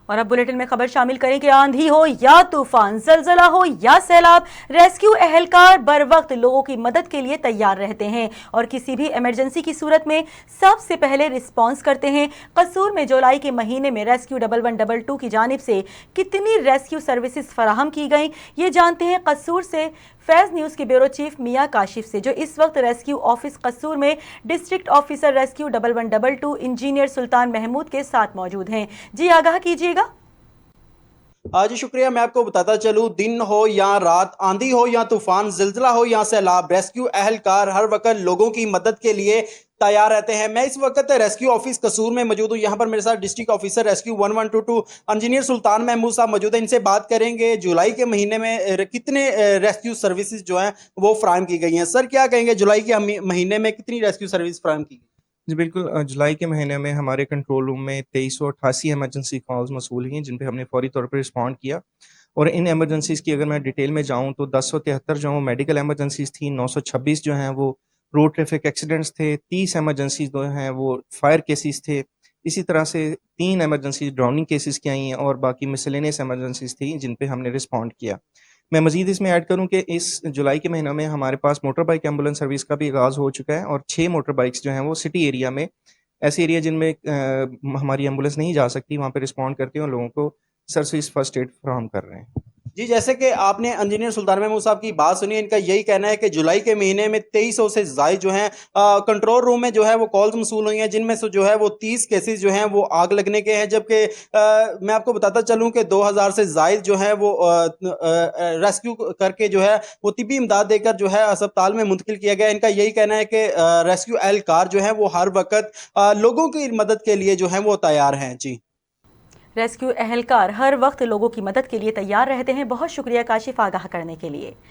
اور اب بلیٹن میں خبر شامل کریں کہ آندھی ہو یا طوفان، زلزلہ ہو یا سیلاب، ریسکیو اہلکار بر وقت لوگوں کی مدد کے لیے تیار رہتے ہیں اور کسی بھی ایمرجنسی کی صورت میں سب سے پہلے رسپانس کرتے ہیں۔ قصور میں جولائی کے مہینے میں ریسکیو 1122 کی جانب سے کتنی ریسکیو سروسز فراہم کی گئیں، یہ جانتے ہیں قصور سے فیض نیوز کے بیورو چیف میاں کاشف سے، جو اس وقت ریسکیو آفس قصور میں ڈسٹرکٹ آفیسر ریسکیو 1122 انجینئر سلطان محمود کے ساتھ موجود ہیں۔ جی آگاہ کیجیے گا۔ جی شکریہ۔ میں آپ کو بتاتا چلوں، دن ہو یا رات، آندھی ہو یا طوفان، زلزلہ ہو یا سیلاب، ریسکیو اہلکار ہر وقت لوگوں کی مدد کے لیے تیار رہتے ہیں۔ میں اس وقت ریسکیو آفس قصور میں موجود ہوں۔ یہاں پر میرے ساتھ ڈسٹرکٹ آفیسر ریسکیو 1122 انجینئر سلطان محمود صاحب موجود ہیں۔ ان سے بات کریں گے جولائی کے مہینے میں کتنے ریسکیو سروسز جو ہیں وہ فراہم کی گئی ہیں۔ سر کیا کہیں گے، جولائی کے مہینے میں کتنی ریسکیو سروس فراہم کی گئی؟ جی بالکل، جولائی کے مہینے میں ہمارے کنٹرول روم میں 2388 ایمرجنسی کالز موصول ہیں، جن پہ ہم نے فوری طور پر رسپونڈ کیا۔ اور ان ایمرجنسیز کی اگر میں ڈیٹیل میں جاؤں تو 1073 جو ہیں وہ میڈیکل ایمرجنسیز تھیں، 926 جو ہیں وہ روڈ ٹریفک ایکسیڈنٹس تھے، 30 ایمرجنسیز جو ہیں وہ فائر کیسز تھے، اسی طرح سے 3 ایمرجنسیز ڈراؤننگ کیسز کی آئی ہیں، اور باقی مسلینیس ایمرجنسیز تھیں جن پہ ہم نے رسپونڈ کیا۔ میں مزید اس میں ایڈ کروں کہ اس جولائی کے مہینہ میں ہمارے پاس موٹر بائک ایمبولینس سروس کا بھی آغاز ہو چکا ہے، اور 6 موٹر بائکس جو ہیں وہ سٹی ایریا میں، ایسے ایریا جن میں ہماری ایمبولینس نہیں جا سکتی، وہاں پہ رسپونڈ کرتے ہیں اور لوگوں کو سروس فرسٹ ایڈ فراہم کر رہے ہیں۔ جی جیسے کہ آپ نے انجینئر سلطان محمود صاحب کی بات سنی، ان کا یہی کہنا ہے کہ جولائی کے مہینے میں 2300 سے زائد جو ہیں کنٹرول روم میں جو ہے وہ کالز موصول ہوئی ہیں، جن میں سے جو ہے وہ 30 کیسز جو ہیں وہ آگ لگنے کے ہیں، جبکہ میں آپ کو بتاتا چلوں کہ 2000 سے زائد جو ہے وہ ریسکیو کر کے جو ہے وہ طبی امداد دے کر جو ہے اسپتال میں منتقل کیا گیا۔ ان کا یہی کہنا ہے کہ ریسکیو اہلکار جو ہیں وہ ہر وقت لوگوں کی مدد کے لیے جو ہیں وہ تیار ہیں۔ جی ریسکیو اہلکار ہر وقت لوگوں کی مدد کے لیے تیار رہتے ہیں۔ بہت شکریہ کاشف آگاہ کرنے کے لیے۔